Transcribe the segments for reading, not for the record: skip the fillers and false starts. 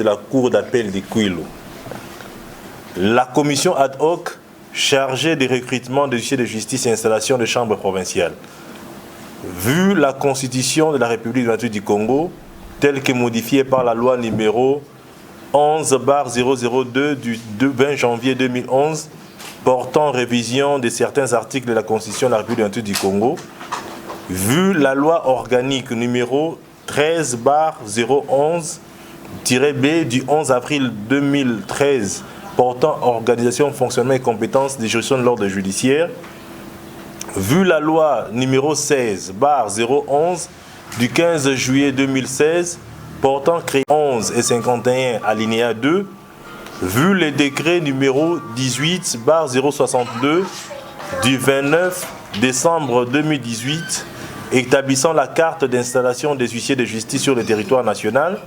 de la Cour d'appel de Kwilu. La commission ad hoc chargée du recrutement des huissiers de justice et installation des chambres provinciales. Vu la constitution de la République démocratique du Congo, telle que modifiée par la loi numéro 11/002 du 20 janvier 2011, portant révision de certains articles de la constitution de la République démocratique du Congo, vu la loi organique numéro 13/011-B du 11 avril 2013 portant organisation, fonctionnement et compétences des juridictions de l'ordre judiciaire, vu la loi numéro 16/011 du 15 juillet 2016 portant créé 11 et 51 alinéa 2, vu le décret numéro 18/062 du 29 décembre 2018 établissant la carte d'installation des huissiers de justice sur le territoire national,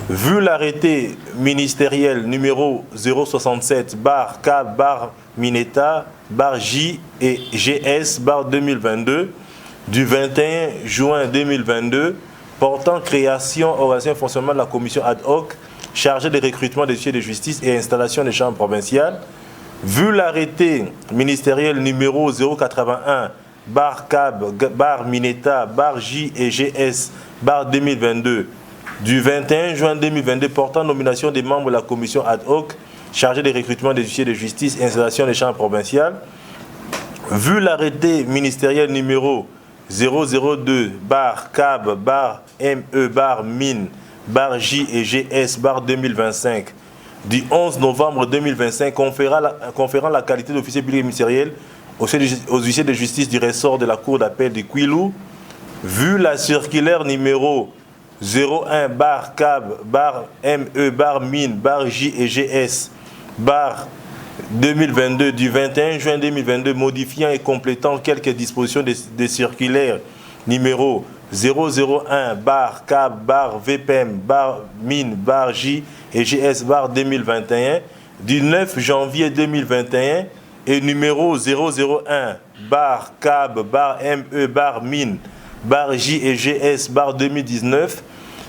vu l'arrêté ministériel numéro 067/K/Mineta/J et GS/2022 du 21 juin 2022 portant création, organisation et fonctionnement de la commission ad hoc chargée de recrutement des huissiers de justice et installation des chambres provinciales, vu l'arrêté ministériel numéro 081/K/Mineta/J et GS/2022 du 21 juin 2022 portant nomination des membres de la commission ad hoc chargée des recrutements des huissiers de justice et installation des chambres provinciales, vu l'arrêté ministériel numéro 002/CAB/ME/MIN/J et GS/2025 du 11 novembre 2025 conférant la qualité d'officier public ministériel aux huissiers de justice du ressort de la Cour d'appel de Kwilu, vu la circulaire numéro 01/CAB/ME/MIN/J et GS/2022 du 21 juin 2022 modifiant et complétant quelques dispositions des circulaires numéro 001/CAB/VPM/MIN/J et GS/2021 du 9 janvier 2021 et numéro 001/CAB/ME/MIN/J et GS/2019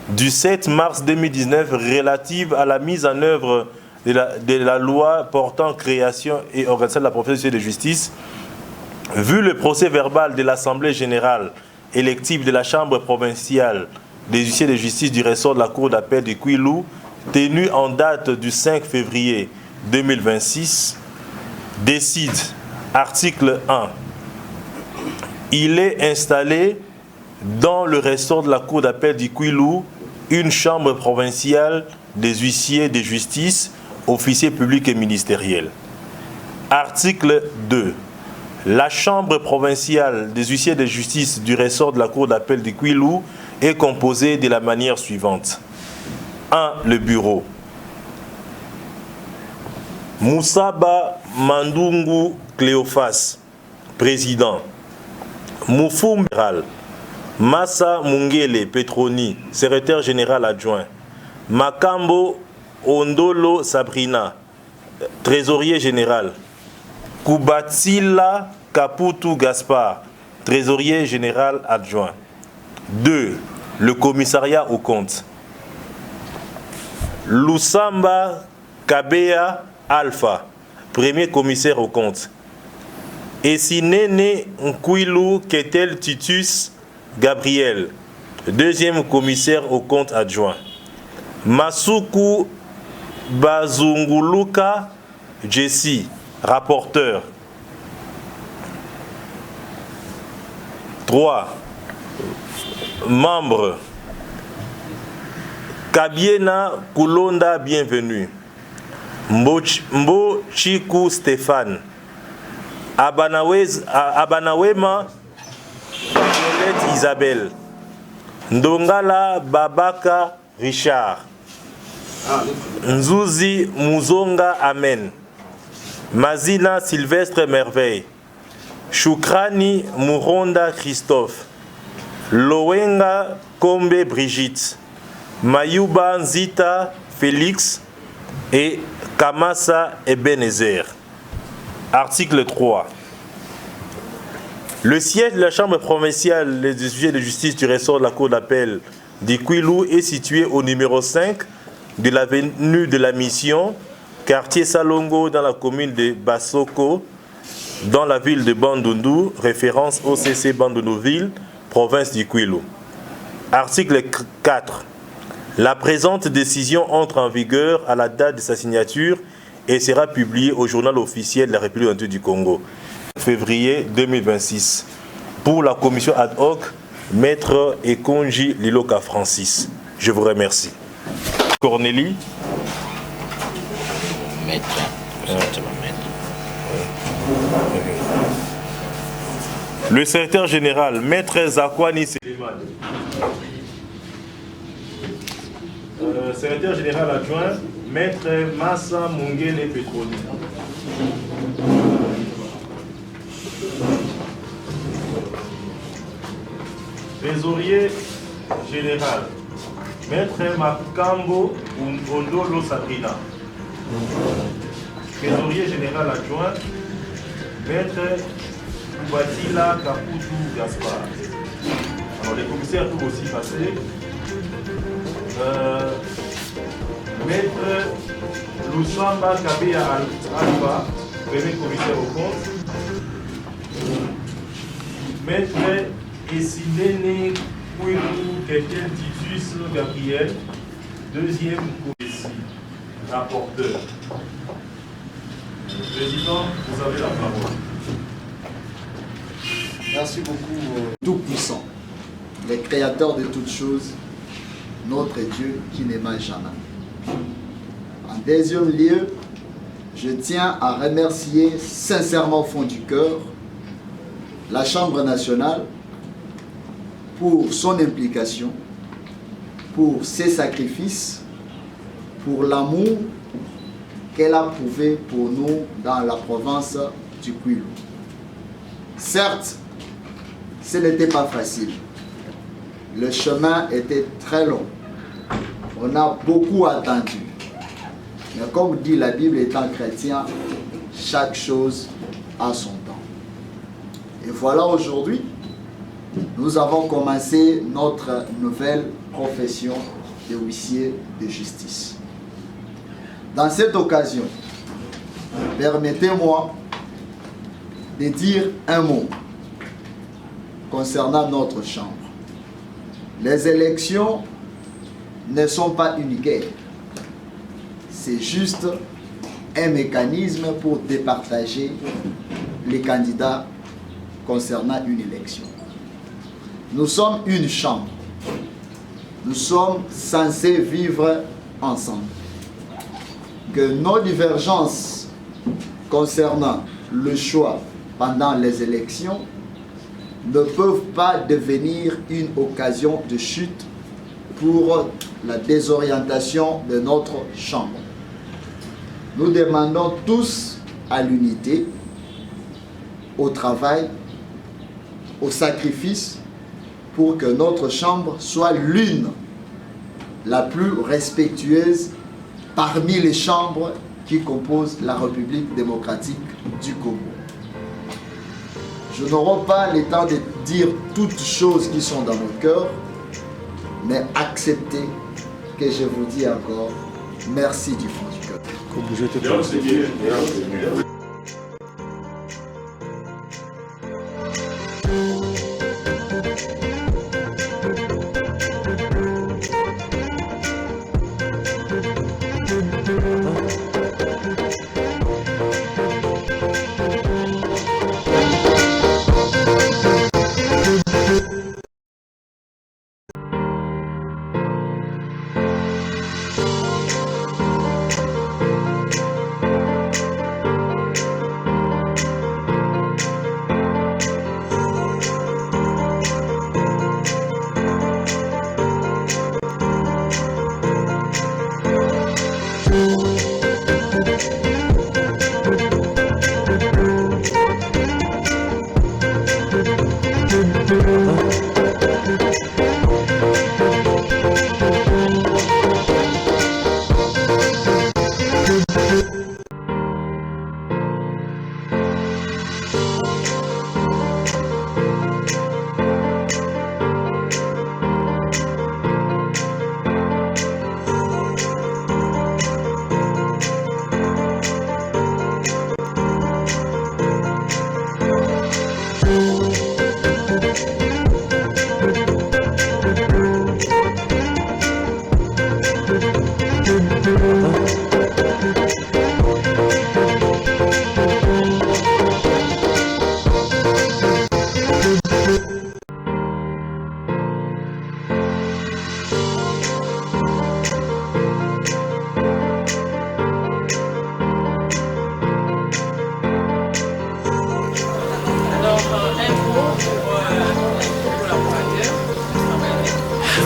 du 7 mars 2019 relative à la mise en œuvre de la loi portant création et organisation de la profession de justice, vu le procès verbal de l'Assemblée générale élective de la Chambre provinciale des huissiers de justice du ressort de la Cour d'appel de Kwilu, tenu en date du 5 février 2026, décide, article 1, il est installé dans le ressort de la Cour d'appel du Kwilu une chambre provinciale des huissiers de justice, officiers publics et ministériels. Article 2. La chambre provinciale des huissiers de justice du ressort de la Cour d'appel du Kwilu est composée de la manière suivante. 1. Le bureau. Moussaba Mandungu Cléophas, président. Moufou général. Massa Mungele Petroni, secrétaire général adjoint. Makambo Ondolo Sabrina, trésorier général. Kubatila Kaputu Gaspard, trésorier général adjoint. 2. Le commissariat aux comptes. Lusamba Kabea Alpha, premier commissaire aux comptes. Esinene Nkwilu Ketel Titus Gabriel, deuxième commissaire aux comptes adjoint. Masuku Bazunguluka Jesse, rapporteur. 3. Membres. Kabiena Kulonda, bienvenue. Mbo Chiku Stéphane. Abanawema Violette Isabelle. Ndongala Babaka Richard. Nzuzi Muzonga Amen. Mazina Sylvestre Merveille. Shukrani Muronda Christophe. Lowenga Kombe Brigitte. Mayuba Nzita Félix et Kamasa Ebenezer. Article 3. Le siège de la Chambre provinciale des huissiers de justice du ressort de la Cour d'appel du Kwilu est situé au numéro 5, de l'avenue de la Mission, quartier Salongo dans la commune de Bassoko, dans la ville de Bandundu, référence OCC Bandundu-Ville, province du Kwilu. Article 4. La présente décision entre en vigueur à la date de sa signature et sera publiée au journal officiel de la République du Congo. Février 2026. Pour la commission ad hoc, Maître Ekonji Liloka Francis. Je vous remercie. Cornélie. Maître. Le secrétaire général, Maître Zakwani Selimane. Secrétaire général adjoint, Maître Massa Mungele Petroni. Trésorier général, Maître Makambo Ondolo Sabrina. Trésorier général adjoint, Maître Oubatila Kaputu Gaspard. Alors les commissaires peuvent aussi passer. Maître Lusamba Kabea Alba, premier commissaire au compte. Maître Essidene Kwilu Kekel Titus Gabriel, deuxième commissaire, rapporteur. Président, vous avez la parole. Merci beaucoup, Tout-Puissant, le Créateur de toutes choses, notre Dieu qui n'aima jamais. En deuxième lieu, je tiens à remercier sincèrement au fond du cœur la Chambre nationale pour son implication, pour ses sacrifices, pour l'amour qu'elle a prouvé pour nous dans la province du Kwilu. Certes, ce n'était pas facile. Le chemin était très long. On a beaucoup attendu. Mais comme dit la Bible étant chrétien, chaque chose a son temps. Et voilà aujourd'hui, nous avons commencé notre nouvelle profession de huissier de justice. Dans cette occasion, permettez-moi de dire un mot concernant notre chambre. Les élections ne sont pas une guerre. C'est juste un mécanisme pour départager les candidats concernant une élection. Nous sommes une chambre. Nous sommes censés vivre ensemble. Que nos divergences concernant le choix pendant les élections ne peuvent pas devenir une occasion de chute pour la désorientation de notre chambre. Nous demandons tous à l'unité, au travail, au sacrifice pour que notre chambre soit l'une la plus respectueuse parmi les chambres qui composent la République démocratique du Congo. Je n'aurai pas le temps de dire toutes choses qui sont dans mon cœur, mais acceptez que je vous dis encore merci du fond du cœur.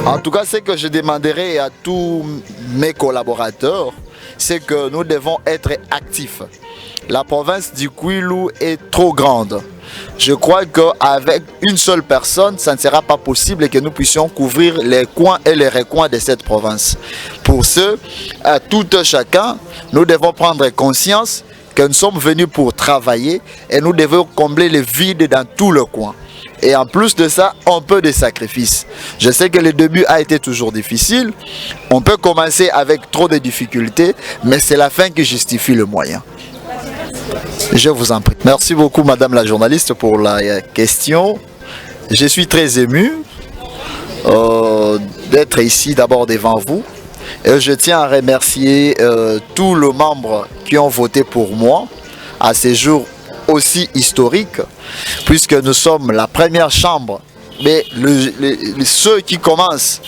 En tout cas, ce que je demanderai à tous mes collaborateurs, c'est que nous devons être actifs. La province du Kwilu est trop grande. Je crois qu'avec une seule personne, ça ne sera pas possible que nous puissions couvrir les coins et les recoins de cette province. Pour ce, à tout chacun, nous devons prendre conscience que nous sommes venus pour travailler et nous devons combler les vides dans tout le coin. Et en plus de ça, un peu de sacrifice. Je sais que le début a été toujours difficile. On peut commencer avec trop de difficultés, mais c'est la fin qui justifie le moyen. Je vous en prie. Merci beaucoup, madame la journaliste, pour la question. Je suis très ému d'être ici d'abord devant vous. Et je tiens à remercier tous les membres qui ont voté pour moi à ces jours aussi historiques, puisque nous sommes la première chambre, mais ceux qui commencent